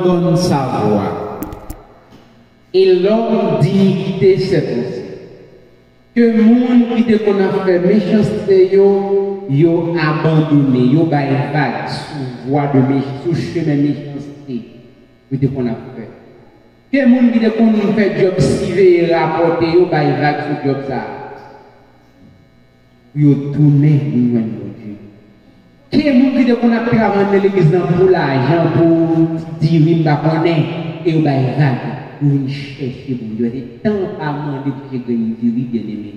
donne sa voix. Et l'homme d'iniquité s'est aussi. Que le monde qui te qu'on a fait méchanceté, yo abandonné, yo bail vague sous voie de méchanceté, sous chemin méchanceté, qui te qu'on a fait. Que le monde qui te qu'on fait job civé et rapporté, yo bail vague sous job ça. Yo tourné, nous Dieu. Que le monde qui te qu'on a travaillé dans l'église pour l'argent, pour dire, oui, bah, qu'on est, et yo bail vague. Pour chercher bon Dieu, et tant à demander pour que gagne vie bien aimé,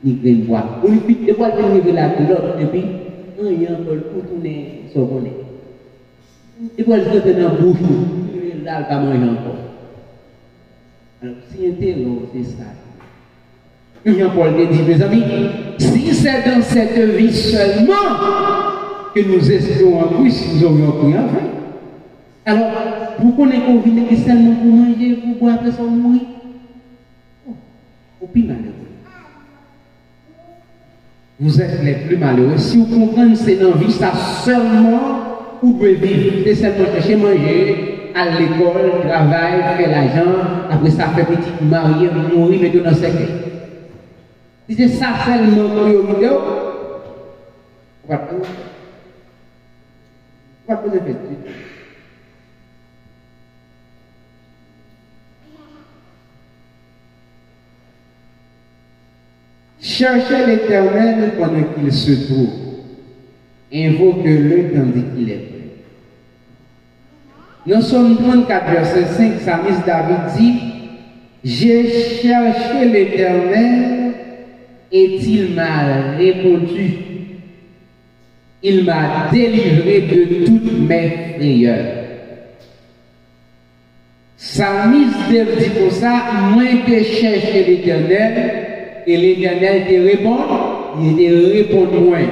ni gagne boire. On lui dit voir venir la l'autre et puis rien pour tourner son bonnet. Et pour le jeter dans bouche, là pas manger encore. Alors si interro c'est ça. Jean-Paul dit mes amis, si c'est dans cette vie seulement que nous espérons en Christ, nous aurions pris en vain. Alors, vous connaissez qu'on vient de seulement pour manger, pour boire, après ça, mourir. Au plus malheureux. Vous êtes les plus malheureux. Si vous comprenez que c'est dans la vie, ça seulement, vous pouvez vivre. C'est seulement chercher manger, à l'école, travail, faire l'argent, après ça, faire petit marier, mourir, mettre dans sa vie. Si c'est ça seulement pour vous, vous va poser une question. Cherchez l'Éternel pendant qu'il se trouve. Invoque-le tandis qu'il est prêt. Dans Somme 34, verset 5, Psalmiste David dit, j'ai cherché l'Éternel et il m'a répondu. Il m'a délivré de toutes mes frayeurs. Psalmiste David dit pour ça, moi que chercher l'Éternel, et l'Éternel te répond, il te répond moins.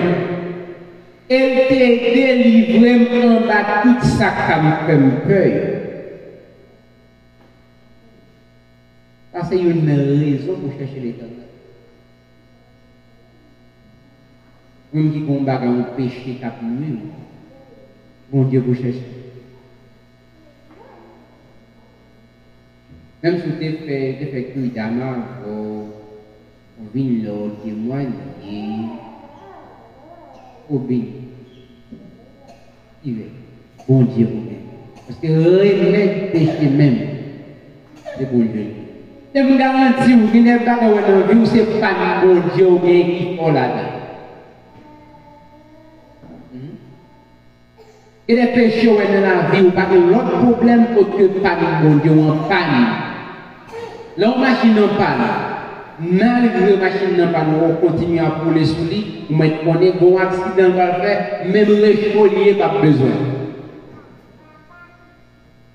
Elle te délivré en bas tout ça qui me fait peur. Ça, c'est une raison pour chercher l'Éternel. Même qui combat un péché qui a nuit, bon Dieu vous chercher. Même si tu fais tout d'amant, on vient le témoigner et obéir. Il est bon Dieu obéir. Parce que remettre péché même, c'est bon Dieu. Je vous garantis, vous n'avez pas dans la vie, ce n'est pas bon Dieu qui faut là-dedans. Et les péchés dans la vie, ou pas de l'autre problème que pas de bon Dieu en panne. Là, on machine en panne. Malgré la machine n'a pas nous continuer à rouler sous lui, mais on est bon accident va faire, même les chevaliers pas besoin.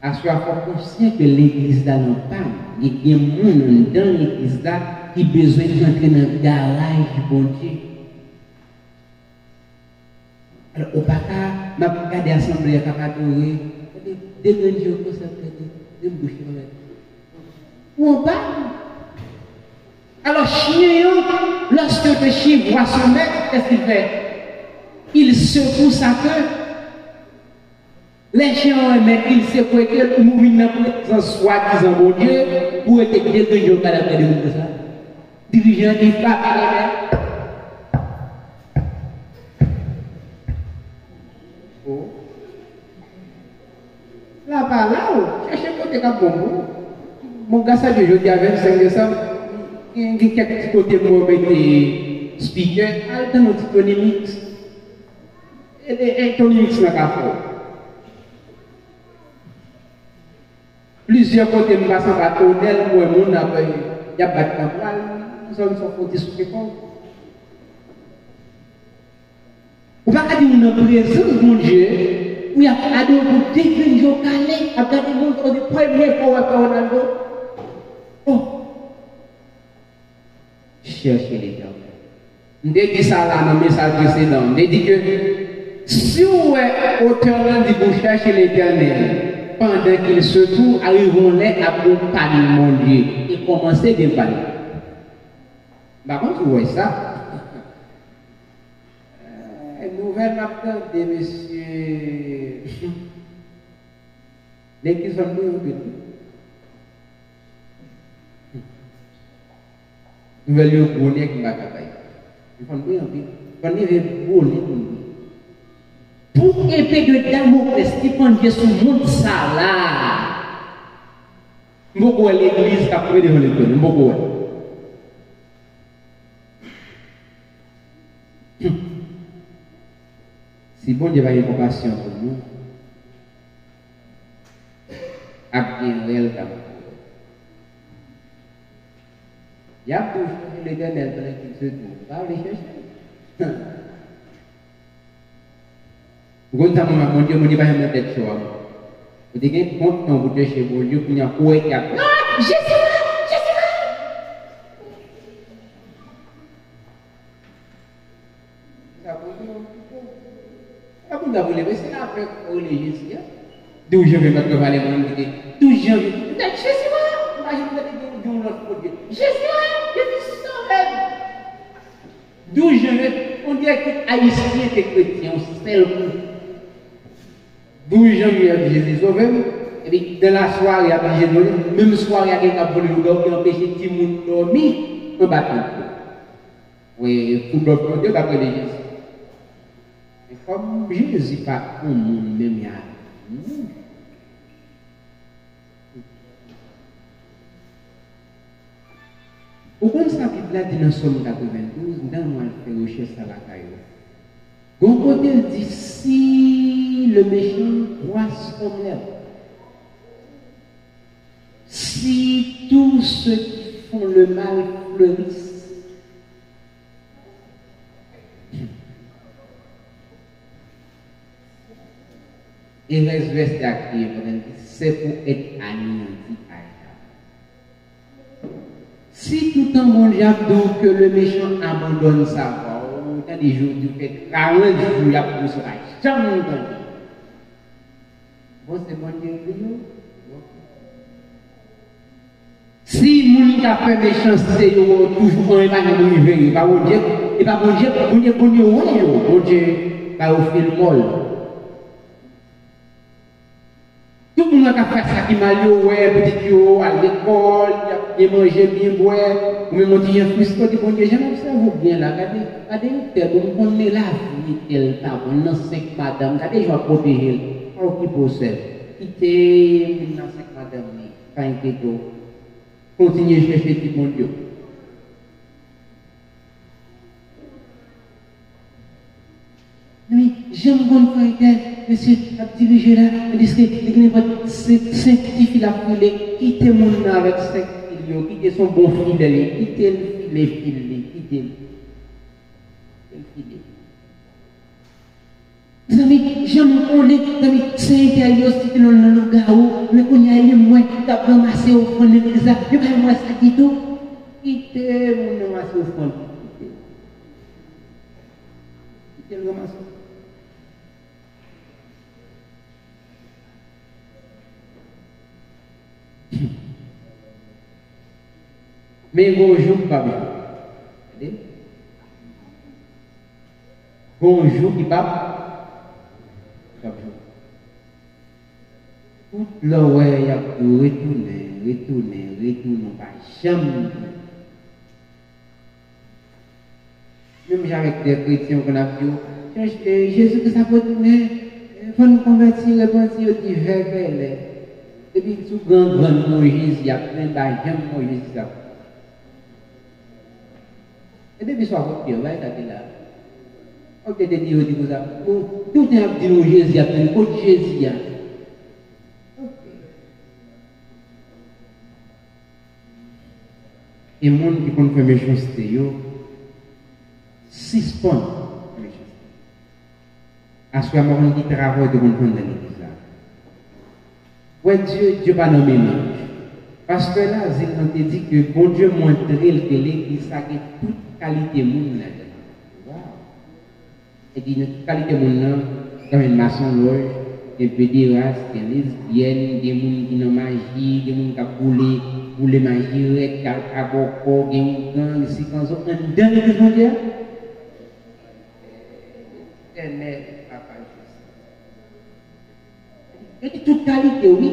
À ce qu'il faut conscient que l'église là n'a pas, il y a des gens dans l'église là qui ont besoin d'entrer dans le garage du bon Dieu. Alors, au Paka, m'a regardé l'assemblée à Kakatouré, des grands dieux comme ça, des bouches. Où on parle? Alors, chien, lorsque le chien voit son maître, qu'est-ce qu'il fait? Il secoue sa queue. Les chiens, ils secouent que pour mourir dans le soi-disant bon Dieu, pour être dirigeant à la paix de nous, ça. Dirigeant qui frappe à la main. Oh. Là, par là, cherchez côté comme bon. Mon gars, ça, je dis avec 5 décembre. Il y a quelques côtés pour mettre speaker, dans notre Tony-Mix. Et Tony-Mix n'a pas fait. Plusieurs côtés me passent par tonel, moi, mon il y a pas de campagne, nous sommes côté sous les ponts. On va pas dire une présence, mon Dieu, où il y a pas de pour définir au calé, à garder mon temps de première fois à Ronaldo. Oh! Cherchez l'Éternel. On dit ça là dans le message précédent. On dit que si vous êtes auteur dit vous cherchez l'Éternel, pendant qu'il se trouve, arriveront-les à accompagner mon Dieu et commencer à parler. Par contre, vous voyez ça? Nouvelle matin de monsieur L'église va nous dire. Nous allons brûler avec ma cabaye. Nous allons brûler en pile. Nous allons brûler pour épée de Damoclès qui pendait sur le monde ça là. Beaucoup l'église qui a pris devant l'église. Beaucoup. Si bon Dieu va avoir compassion pour nous, à bien réel d'amour. Il y a toujours l'Éternel pendant qu'il se trouve. Pas aller chercher. Vous comprenez, mon Dieu, mon Dieu, pas me tête chaud. Vous avez compte quand vous cherchez mon Dieu, pour y avoir quoi et à quoi. Je suis là. Ah, vous avez levé, c'est après religieux. D'où je vais mettre le valet, mon Dieu. D'où je vais. Je suis là. Je suis là. Je suis sauvé. D'où je vais. On dirait que haïtien et chrétien, on seul coup. D'où je vais, Jésus sauvé. Et puis, dans la soirée, il y a Jésus, même soirée, il y a quelqu'un qui a empêché tout le monde de dormir, on bat tout. Oui, pour d'autres, Dieu d'après les Jésus. Mais comme Jésus n'est pas un monde, même il y a un. Pourquoi ça Bible là dit dans Somme 92, dans moi faire recherche à la caillou. Bon côté dit si le méchant croisse comme l'herbe, si tous ceux qui font le mal fleurissent, il reste resté actif, c'est pour être anéanti. Si tout un bon diable que le méchant abandonne sa voie, autant des jours du fait 40 jours, il y a pour cela. Jamais entendu. Bon, c'est bon Dieu pour nous. Si mon qui a fait méchanceté, toujours un épargne de rivière, pas bon Dieu, et pas bon Dieu, bon Dieu, pas au fil molle. Tout le monde a fait ça qui m'a dit, ouais, petit yo, à l'école, il a mangé bien, boire, ou même on dit, un fils, quand il dit, j'aime observer bien là, regardez, on est la vie, elle, pas bon, non, c'est madame, regardez, je vais protéger, alors qui possède, quittez, non, c'est madame, pas inquiétant, continuez à chercher tout mon Dieu. Mais j'aime bon frère, monsieur, a dirigé là, il dit que il va sanctifier la foulée, quitter mon nom avec 5 millions, quitter son bon fidèle, quitter le filet, quitter le filet. Mes amis, j'aime connaître, c'est intérieur, c'est dans le garou, mais qu'on y a les moins, t'as ramassé au fond de l'église, je vais moi ça dit tout, quitter mon nom ramassé au fond, quitter le ramassé. Mais bonjour, pas bien. Bonjour, qui pas bien. Tout le ouais, il y a retourner, pas jamais. Même avec des chrétiens qu'on a dit, Jésus que ça peut tourner, il faut nous convertir, repentir au divers vers. Et puis, sous grand Moïse, il y a plein d'argent, Moïse, ça. Et depuis ce soir, il y a là. On peut te dire, tout est à dire Jésus, il y a plein de Jésus. Et les gens qui font faire méchanceté, 6 points de méchanceté. À ce moment, on dit travail de mon dans l'église. Ouais, Dieu pas nommé l'ange. Parce que là, il nous dit que bon Dieu montre que l'église a toute qualité monde là-dedans. Wow. Et dit toute qualité monde dans une maçon loge, des pédérastes, des lesbiennes, des gens qui ont magie, des gens qui ont coulé magie, qui ont des gens qui ont dans l'église mondiale. Et toute qualité, oui.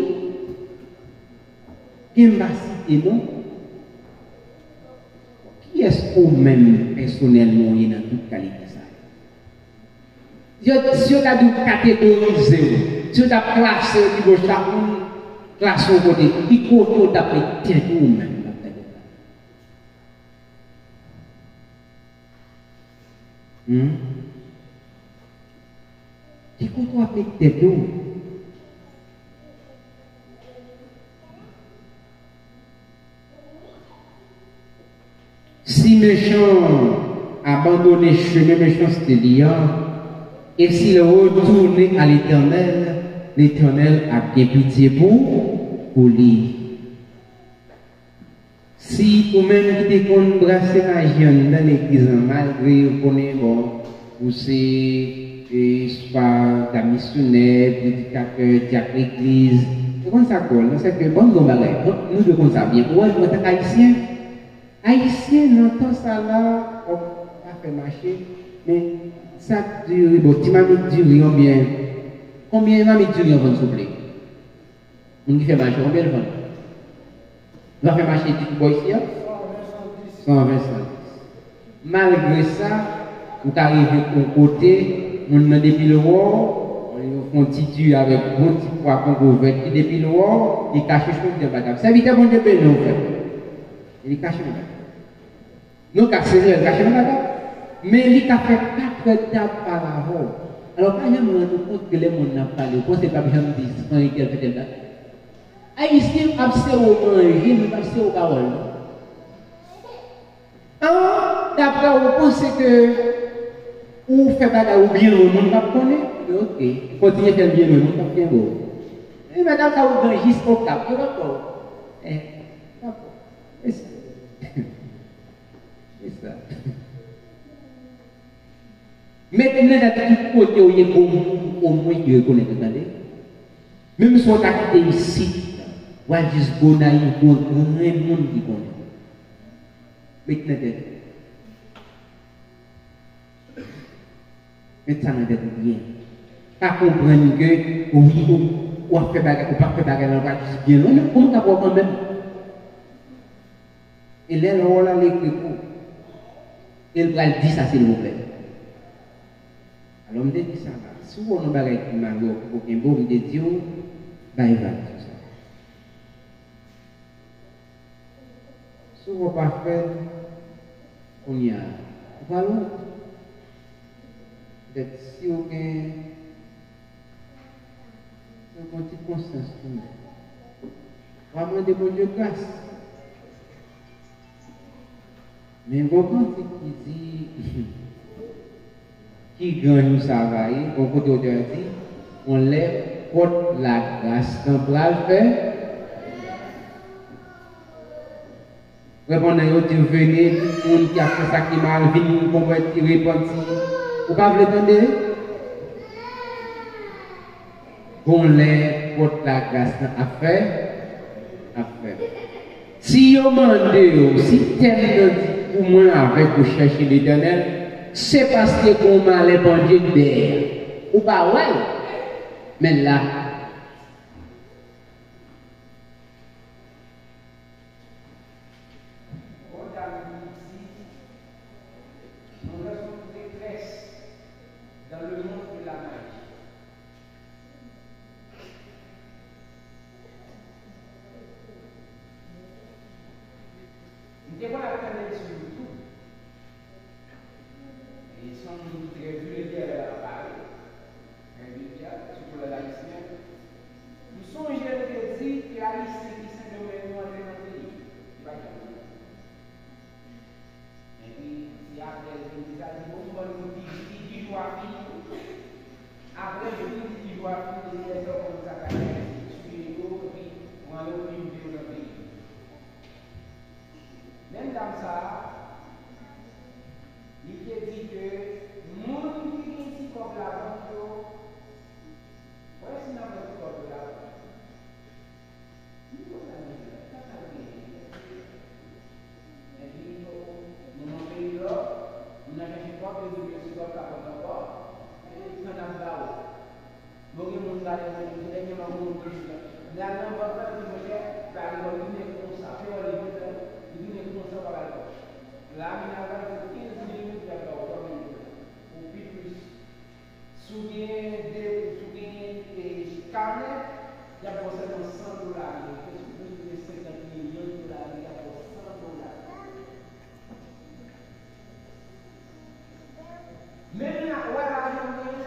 il m'a cité non. Qui est-ce que vous-même personnellement est dans toute qualité ça? Si on a dû catégoriser, si on a classé au niveau de chacun, classé au côté, qui côté d'après tête vous-même. Qui côté d'après tête vous? Si méchant abandonné chemin méchanceté liant, et s'il retourne à l'Éternel, l'Éternel a bien pitié pour lui. Si vous-même qui te embrasser la jeune dans l'église, malgré qu'on est bon, ou c'est soit ta missionnaire, prédicateur, diacre l'église, c'est comme ça qu'on c'est que bon, nous devons ça bien. Ouais, nous sommes haïtiens. Haïtien, n'entend ça là, on va faire marcher, mais ça dure, bon, tu m'as mis du riz, combien m'a mis du riz avant de souffler? On qui fait marcher, combien de fois? On va faire marcher du bois ici, 120, 110. Malgré ça, on arrive au côté, on a depuis le haut, on titue avec bon petit poids qu'on veut, et depuis le haut, il cache les choses de batable. C'est vite bon de payer, non, fait. Il cache le batable. Nous, il cache le batable. Mais il a fait 4 étapes par avant. Alors, quand je me rends compte que les gens n'ont pas parlé, on ne sait pas bien dire ce qu'il fait. Haïtien, absent au manger, mais absent au parole. D'après, vous pensez que vous faites bagarre ou bien, vous ne connaissez pas. Ok, continuez à faire bien, vous ne connaissez pas. Et madame, ça vous donne jusqu'au cap. D'accord. D'accord. C'est ça. C'est ça. Maintenant, dans tout côté où il y a au moins de reconnaître, même si on a quitté ici, on a juste bon à y voir un monde qui connaît. Maintenant, ça n'a pas bien. Pas comprendre que oui, on fait bagarre, on pas fait bagarre, on va juste bien. Non, on ne peut pas quand même. Et là, on a l'écrit pour. Il va dire ça, s'il vous plaît. Alors, on me dit ça là. Si on a un bagage qui m'a dit, pour qu'il y ait un bon de Dieu, bah, il va tout ça. Si on ne va pas faire, on y a. Voilà. Peut-être si on a une petite conscience pour nous. Vraiment de bon Dieu grâce. Mais bon, quand il dit qui gagne nous travail, bon côté auteur dit, on lève porte la grâce temporale fait. Répondez, vous venez, tout le monde qui a fait ça qui mal, venu, convertir, repentir. Vous ne pouvez pas entendre? On lève porte la grâce à faire. Si vous demandez, si tel pour moi avec vous chercher l'Éternel, c'est parce que vous m'allez bon Dieu derrière. Ou pas, ouais. Mais là, Bagi Là, il y a 15 minutes d'abord, ou plus. Souvenez des carnets, il y a pour ça $100. Qu'est-ce que vous voulez 50 millions $, il y a pour $100. Même là, voilà, je me dis,